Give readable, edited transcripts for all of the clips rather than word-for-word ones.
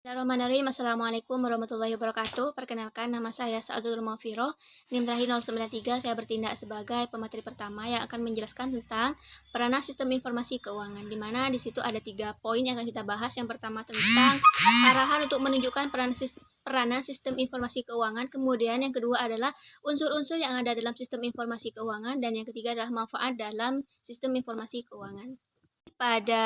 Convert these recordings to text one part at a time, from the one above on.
Bismillahirrahmanirrahim. Assalamualaikum warahmatullahi wabarakatuh. Perkenalkan, nama saya Sa'adul Mawfiro, NIM terakhir 093. Saya bertindak sebagai pemateri pertama yang akan menjelaskan tentang peranan sistem informasi keuangan, di mana di situ ada 3 poin yang akan kita bahas. Yang pertama tentang arahan untuk menunjukkan peranan sistem informasi keuangan. Kemudian yang kedua adalah unsur-unsur yang ada dalam sistem informasi keuangan, dan yang ketiga adalah manfaat dalam sistem informasi keuangan. Pada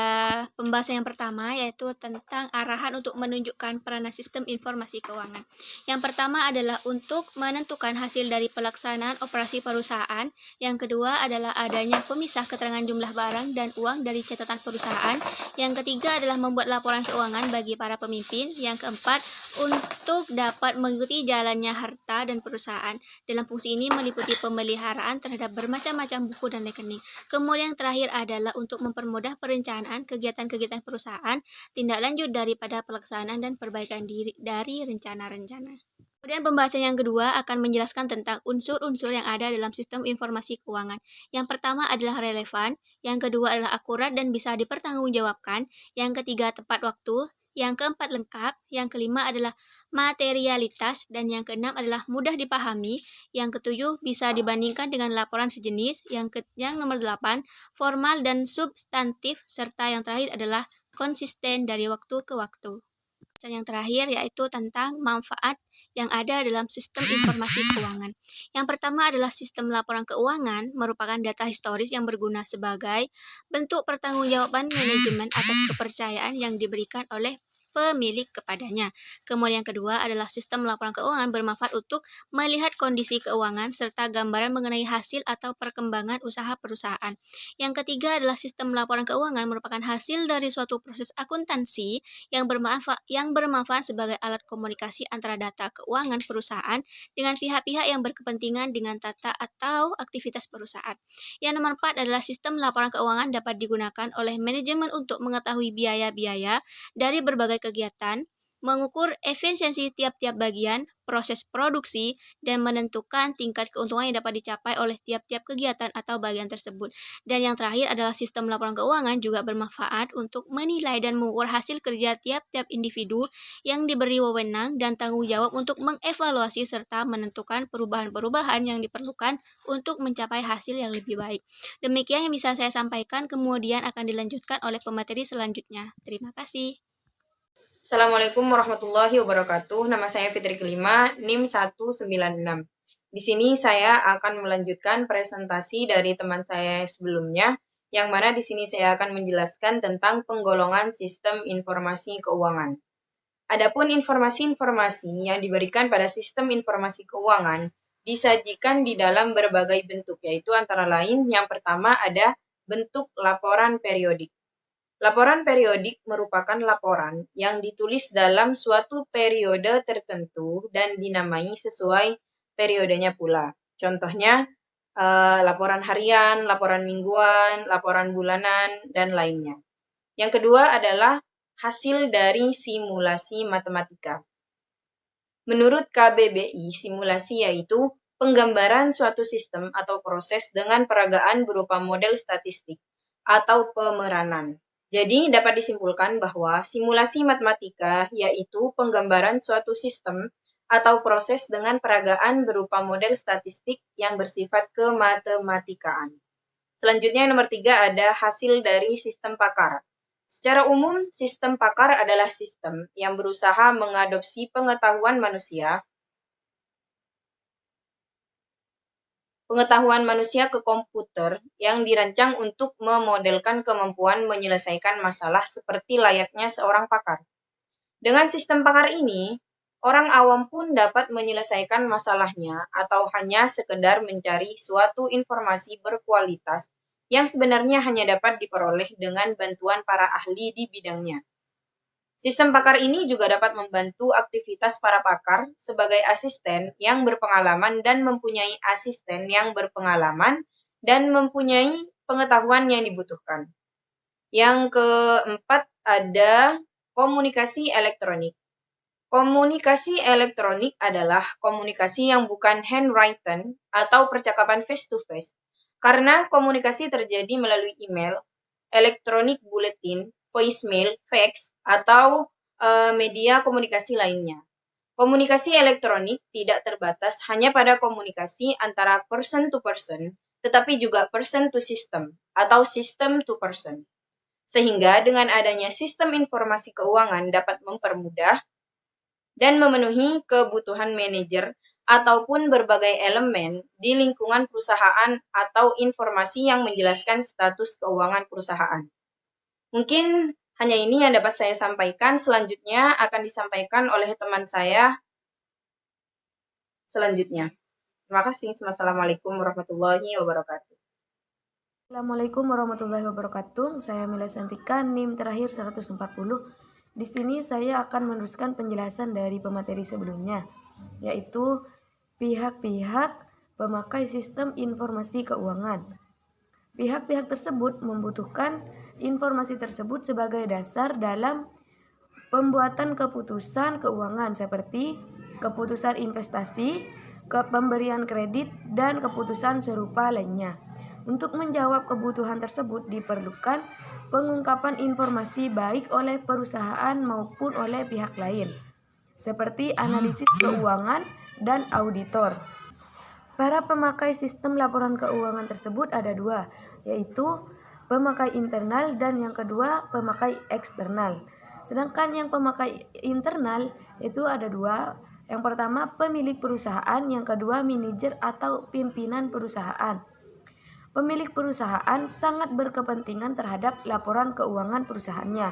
pembahasan yang pertama, yaitu tentang arahan untuk menunjukkan peranan sistem informasi keuangan. Yang pertama adalah untuk menentukan hasil dari pelaksanaan operasi perusahaan. Yang kedua adalah adanya pemisah keterangan jumlah barang dan uang dari catatan perusahaan. Yang ketiga adalah membuat laporan keuangan bagi para pemimpin. Yang keempat, untuk dapat mengikuti jalannya harta dan perusahaan. Dalam fungsi ini meliputi pemeliharaan terhadap bermacam-macam buku dan rekening. Kemudian yang terakhir adalah untuk mempermudah perencanaan kegiatan-kegiatan perusahaan, tindak lanjut daripada pelaksanaan dan perbaikan diri dari rencana-rencana. Kemudian pembahasan yang kedua akan menjelaskan tentang unsur-unsur yang ada dalam sistem informasi keuangan. Yang pertama adalah relevan, yang kedua adalah akurat dan bisa dipertanggungjawabkan, yang ketiga tepat waktu, yang keempat lengkap, yang kelima adalah materialitas, dan yang keenam adalah mudah dipahami, yang ketujuh bisa dibandingkan dengan laporan sejenis, yang nomor 8 formal dan substantif, serta yang terakhir adalah konsisten dari waktu ke waktu. Dan yang terakhir yaitu tentang manfaat yang ada dalam sistem informasi keuangan. Yang pertama adalah sistem laporan keuangan merupakan data historis yang berguna sebagai bentuk pertanggungjawaban manajemen atas kepercayaan yang diberikan oleh pemilik kepadanya. Kemudian yang kedua adalah sistem laporan keuangan bermanfaat untuk melihat kondisi keuangan serta gambaran mengenai hasil atau perkembangan usaha perusahaan. Yang ketiga adalah sistem laporan keuangan merupakan hasil dari suatu proses akuntansi yang bermanfaat sebagai alat komunikasi antara data keuangan perusahaan dengan pihak-pihak yang berkepentingan dengan tata atau aktivitas perusahaan. Yang nomor 4 adalah sistem laporan keuangan dapat digunakan oleh manajemen untuk mengetahui biaya-biaya dari berbagai kegiatan, mengukur efisiensi tiap-tiap bagian, proses produksi, dan menentukan tingkat keuntungan yang dapat dicapai oleh tiap-tiap kegiatan atau bagian tersebut. Dan yang terakhir adalah sistem laporan keuangan juga bermanfaat untuk menilai dan mengukur hasil kerja tiap-tiap individu yang diberi wewenang dan tanggung jawab untuk mengevaluasi serta menentukan perubahan-perubahan yang diperlukan untuk mencapai hasil yang lebih baik. Demikian yang bisa saya sampaikan, kemudian akan dilanjutkan oleh pemateri selanjutnya. Terima kasih. Assalamualaikum warahmatullahi wabarakatuh. Nama saya Fitri Kelima, NIM 196. Di sini saya akan melanjutkan presentasi dari teman saya sebelumnya, yang mana di sini saya akan menjelaskan tentang penggolongan sistem informasi keuangan. Adapun informasi-informasi yang diberikan pada sistem informasi keuangan disajikan di dalam berbagai bentuk, yaitu antara lain yang pertama ada bentuk laporan periodik. Laporan periodik merupakan laporan yang ditulis dalam suatu periode tertentu dan dinamai sesuai periodenya pula. Contohnya, laporan harian, laporan mingguan, laporan bulanan, dan lainnya. Yang kedua adalah hasil dari simulasi matematika. Menurut KBBI, simulasi yaitu penggambaran suatu sistem atau proses dengan peragaan berupa model statistik atau pemeranan. Jadi, dapat disimpulkan bahwa simulasi matematika yaitu penggambaran suatu sistem atau proses dengan peragaan berupa model statistik yang bersifat kematematikaan. Selanjutnya, yang nomor 3 ada hasil dari sistem pakar. Secara umum, sistem pakar adalah sistem yang berusaha mengadopsi pengetahuan manusia ke komputer yang dirancang untuk memodelkan kemampuan menyelesaikan masalah seperti layaknya seorang pakar. Dengan sistem pakar ini, orang awam pun dapat menyelesaikan masalahnya atau hanya sekedar mencari suatu informasi berkualitas yang sebenarnya hanya dapat diperoleh dengan bantuan para ahli di bidangnya. Sistem pakar ini juga dapat membantu aktivitas para pakar sebagai asisten yang berpengalaman dan mempunyai asisten yang berpengalaman dan mempunyai pengetahuan yang dibutuhkan. Yang keempat ada komunikasi elektronik. Komunikasi elektronik adalah komunikasi yang bukan handwritten atau percakapan face-to-face, karena komunikasi terjadi melalui email, elektronik bulletin, voicemail, fax, atau media komunikasi lainnya. Komunikasi elektronik tidak terbatas hanya pada komunikasi antara person to person, tetapi juga person to system atau system to person. Sehingga dengan adanya sistem informasi keuangan dapat mempermudah dan memenuhi kebutuhan manajer ataupun berbagai elemen di lingkungan perusahaan atau informasi yang menjelaskan status keuangan perusahaan. Mungkin hanya ini yang dapat saya sampaikan. Selanjutnya akan disampaikan oleh teman saya selanjutnya. Terima kasih. Wassalamualaikum warahmatullahi wabarakatuh. Assalamualaikum warahmatullahi wabarakatuh. Saya Mila Santika, NIM terakhir 140. Di sini saya akan meneruskan penjelasan dari pemateri sebelumnya, yaitu pihak-pihak pemakai sistem informasi keuangan. Pihak-pihak tersebut membutuhkan informasi tersebut sebagai dasar dalam pembuatan keputusan keuangan seperti keputusan investasi, pemberian kredit, dan keputusan serupa lainnya. Untuk menjawab kebutuhan tersebut diperlukan pengungkapan informasi baik oleh perusahaan maupun oleh pihak lain, seperti analisis keuangan dan auditor. Para pemakai sistem laporan keuangan tersebut ada dua, yaitu pemakai internal dan yang kedua pemakai eksternal. Sedangkan yang pemakai internal itu ada dua. Yang pertama pemilik perusahaan, yang kedua manajer atau pimpinan perusahaan. Pemilik perusahaan sangat berkepentingan terhadap laporan keuangan perusahaannya,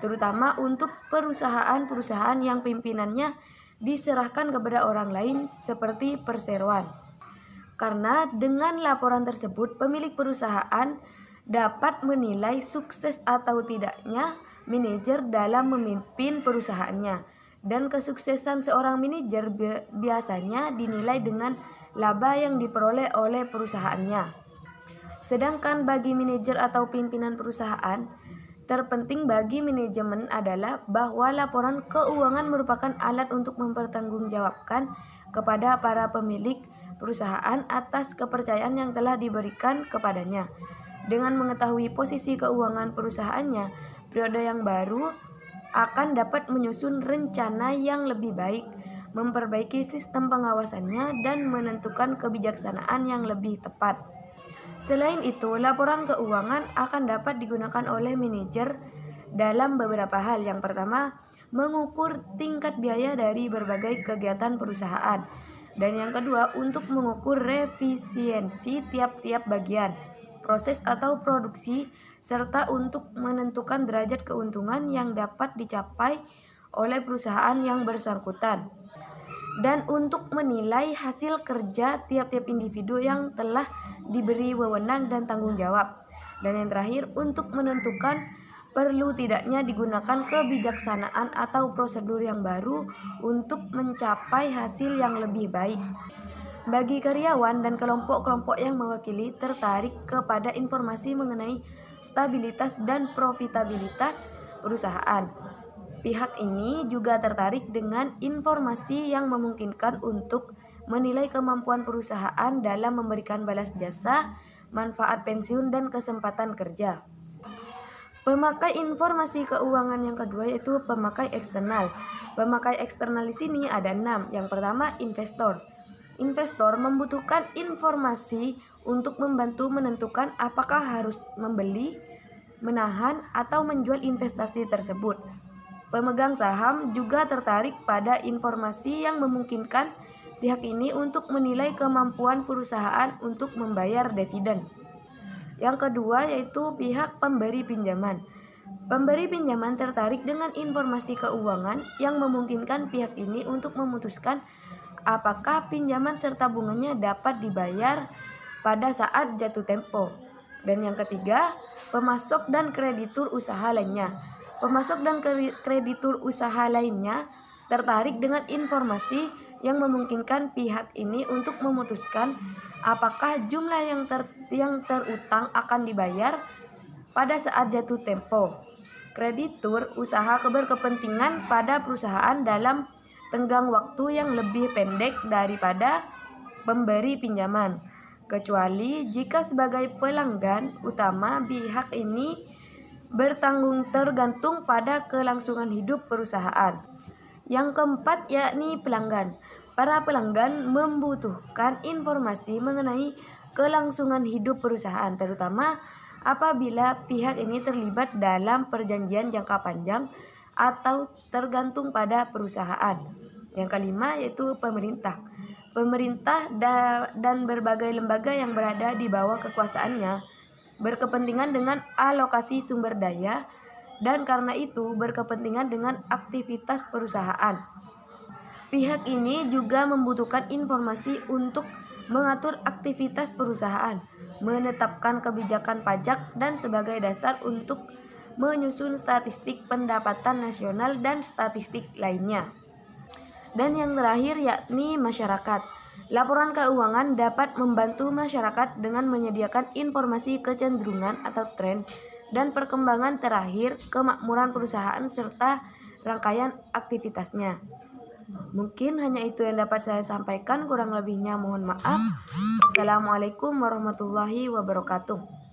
terutama untuk perusahaan-perusahaan yang pimpinannya diserahkan kepada orang lain seperti perseroan. Karena dengan laporan tersebut, pemilik perusahaan dapat menilai sukses atau tidaknya manajer dalam memimpin perusahaannya. Dan kesuksesan seorang manajer biasanya dinilai dengan laba yang diperoleh oleh perusahaannya. Sedangkan bagi manajer atau pimpinan perusahaan, terpenting bagi manajemen adalah bahwa laporan keuangan merupakan alat untuk mempertanggungjawabkan kepada para pemilik perusahaan atas kepercayaan yang telah diberikan kepadanya. Dengan mengetahui posisi keuangan perusahaannya, periode yang baru akan dapat menyusun rencana yang lebih baik, memperbaiki sistem pengawasannya, dan menentukan kebijaksanaan yang lebih tepat. Selain itu, laporan keuangan akan dapat digunakan oleh manajer dalam beberapa hal. Yang pertama, mengukur tingkat biaya dari berbagai kegiatan perusahaan. Dan yang kedua, untuk mengukur efisiensi tiap-tiap bagian, proses atau produksi, serta untuk menentukan derajat keuntungan yang dapat dicapai oleh perusahaan yang bersangkutan. Dan untuk menilai hasil kerja tiap-tiap individu yang telah diberi wewenang dan tanggung jawab. Dan yang terakhir, untuk menentukan perlu tidaknya digunakan kebijaksanaan atau prosedur yang baru untuk mencapai hasil yang lebih baik. Bagi karyawan dan kelompok-kelompok yang mewakili tertarik kepada informasi mengenai stabilitas dan profitabilitas perusahaan, pihak ini juga tertarik dengan informasi yang memungkinkan untuk menilai kemampuan perusahaan dalam memberikan balas jasa, manfaat pensiun, dan kesempatan kerja. Pemakai informasi keuangan yang kedua yaitu pemakai eksternal. Pemakai eksternal di sini ada 6. Yang pertama, investor. Investor membutuhkan informasi untuk membantu menentukan apakah harus membeli, menahan, atau menjual investasi tersebut. Pemegang saham juga tertarik pada informasi yang memungkinkan pihak ini untuk menilai kemampuan perusahaan untuk membayar dividen. Yang kedua yaitu pihak pemberi pinjaman. Pemberi pinjaman tertarik dengan informasi keuangan yang memungkinkan pihak ini untuk memutuskan apakah pinjaman serta bunganya dapat dibayar pada saat jatuh tempo. Dan yang ketiga, pemasok dan kreditur usaha lainnya. Pemasok dan kreditur usaha lainnya tertarik dengan informasi yang memungkinkan pihak ini untuk memutuskan apakah jumlah yang terutang akan dibayar pada saat jatuh tempo. Kreditur usaha berkepentingan pada perusahaan dalam tenggang waktu yang lebih pendek daripada pemberi pinjaman, kecuali jika sebagai pelanggan utama pihak ini tergantung pada kelangsungan hidup perusahaan. Yang keempat yakni pelanggan. Para pelanggan membutuhkan informasi mengenai kelangsungan hidup perusahaan, terutama apabila pihak ini terlibat dalam perjanjian jangka panjang atau tergantung pada perusahaan. Yang kelima yaitu pemerintah. Pemerintah dan berbagai lembaga yang berada di bawah kekuasaannya berkepentingan dengan alokasi sumber daya dan karena itu berkepentingan dengan aktivitas perusahaan. Pihak ini juga membutuhkan informasi untuk mengatur aktivitas perusahaan, menetapkan kebijakan pajak dan sebagai dasar untuk menyusun statistik pendapatan nasional dan statistik lainnya. Dan yang terakhir yakni masyarakat. Laporan keuangan dapat membantu masyarakat dengan menyediakan informasi kecenderungan atau tren dan perkembangan terakhir kemakmuran perusahaan serta rangkaian aktivitasnya. Mungkin hanya itu yang dapat saya sampaikan, kurang lebihnya mohon maaf. Assalamualaikum warahmatullahi wabarakatuh.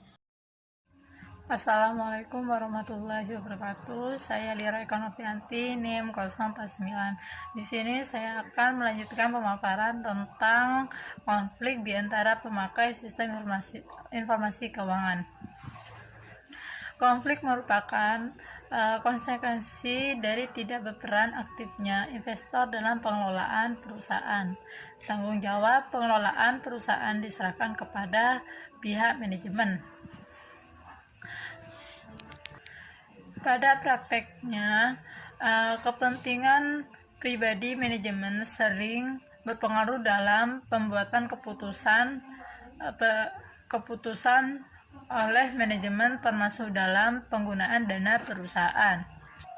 Assalamualaikum warahmatullahi wabarakatuh. Saya Lira Eka Novianti, NIM 049. Di sini saya akan melanjutkan pemaparan tentang konflik di antara pemakai sistem informasi keuangan. Konflik merupakan konsekuensi dari tidak berperan aktifnya investor dalam pengelolaan perusahaan. Tanggung jawab pengelolaan perusahaan diserahkan kepada pihak manajemen. Pada prakteknya, kepentingan pribadi manajemen sering berpengaruh dalam pembuatan keputusan oleh manajemen termasuk dalam penggunaan dana perusahaan.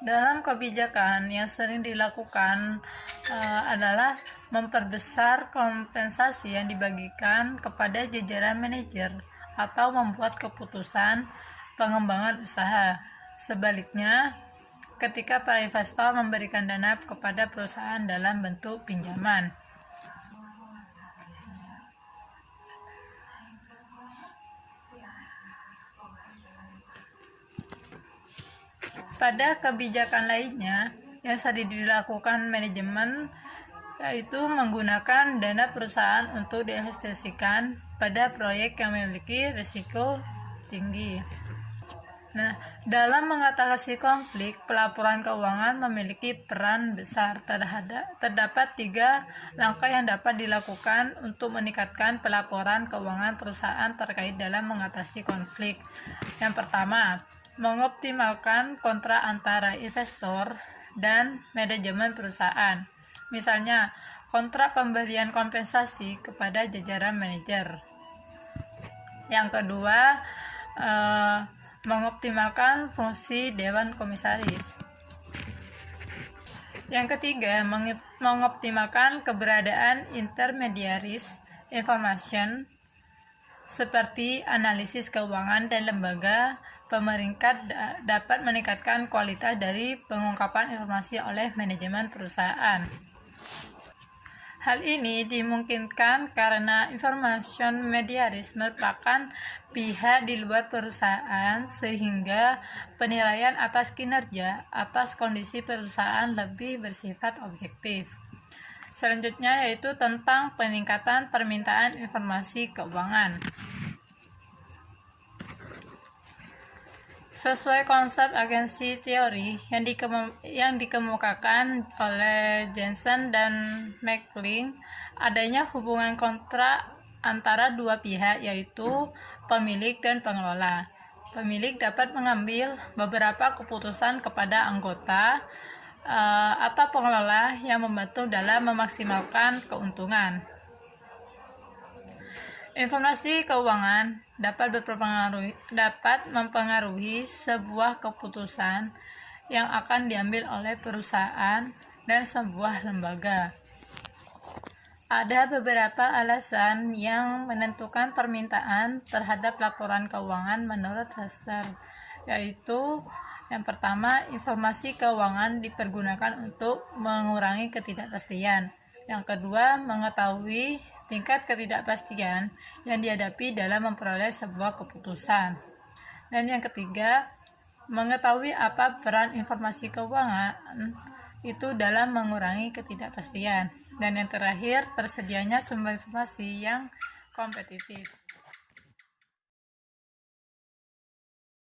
Dalam kebijakan yang sering dilakukan adalah memperbesar kompensasi yang dibagikan kepada jajaran manajer atau membuat keputusan pengembangan usaha. Sebaliknya, ketika para investor memberikan dana kepada perusahaan dalam bentuk pinjaman. Pada kebijakan lainnya yang sering dilakukan manajemen yaitu menggunakan dana perusahaan untuk diinvestasikan pada proyek yang memiliki risiko tinggi. Nah, dalam mengatasi konflik, pelaporan keuangan memiliki peran besar. Terdapat 3 langkah yang dapat dilakukan untuk meningkatkan pelaporan keuangan perusahaan terkait dalam mengatasi konflik. Yang pertama, mengoptimalkan kontrak antara investor dan manajemen perusahaan. Misalnya, kontrak pemberian kompensasi kepada jajaran manajer. Yang kedua, mengoptimalkan fungsi dewan komisaris. Yang ketiga, mengoptimalkan keberadaan intermediaris information seperti analisis keuangan dan lembaga pemeringkat dapat meningkatkan kualitas dari pengungkapan informasi oleh manajemen perusahaan. Hal ini dimungkinkan karena information mediaris merupakan pihak di luar perusahaan sehingga penilaian atas kinerja atas kondisi perusahaan lebih bersifat objektif. Selanjutnya yaitu tentang peningkatan permintaan informasi keuangan. Sesuai konsep agensi teori yang dikemukakan oleh Jensen dan McLean, adanya hubungan kontrak antara 2 pihak yaitu pemilik dan pengelola. Pemilik dapat mengambil beberapa keputusan kepada anggota atau pengelola yang membantu dalam memaksimalkan keuntungan. Informasi keuangan dapat mempengaruhi sebuah keputusan yang akan diambil oleh perusahaan dan sebuah lembaga. Ada beberapa alasan yang menentukan permintaan terhadap laporan keuangan menurut Hester, yaitu yang pertama, informasi keuangan dipergunakan untuk mengurangi ketidakpastian. Yang kedua, mengetahui tingkat ketidakpastian yang dihadapi dalam memperoleh sebuah keputusan. Dan yang ketiga, Mengetahui apa peran informasi keuangan itu dalam mengurangi ketidakpastian. Dan yang terakhir, tersedianya sumber informasi yang kompetitif.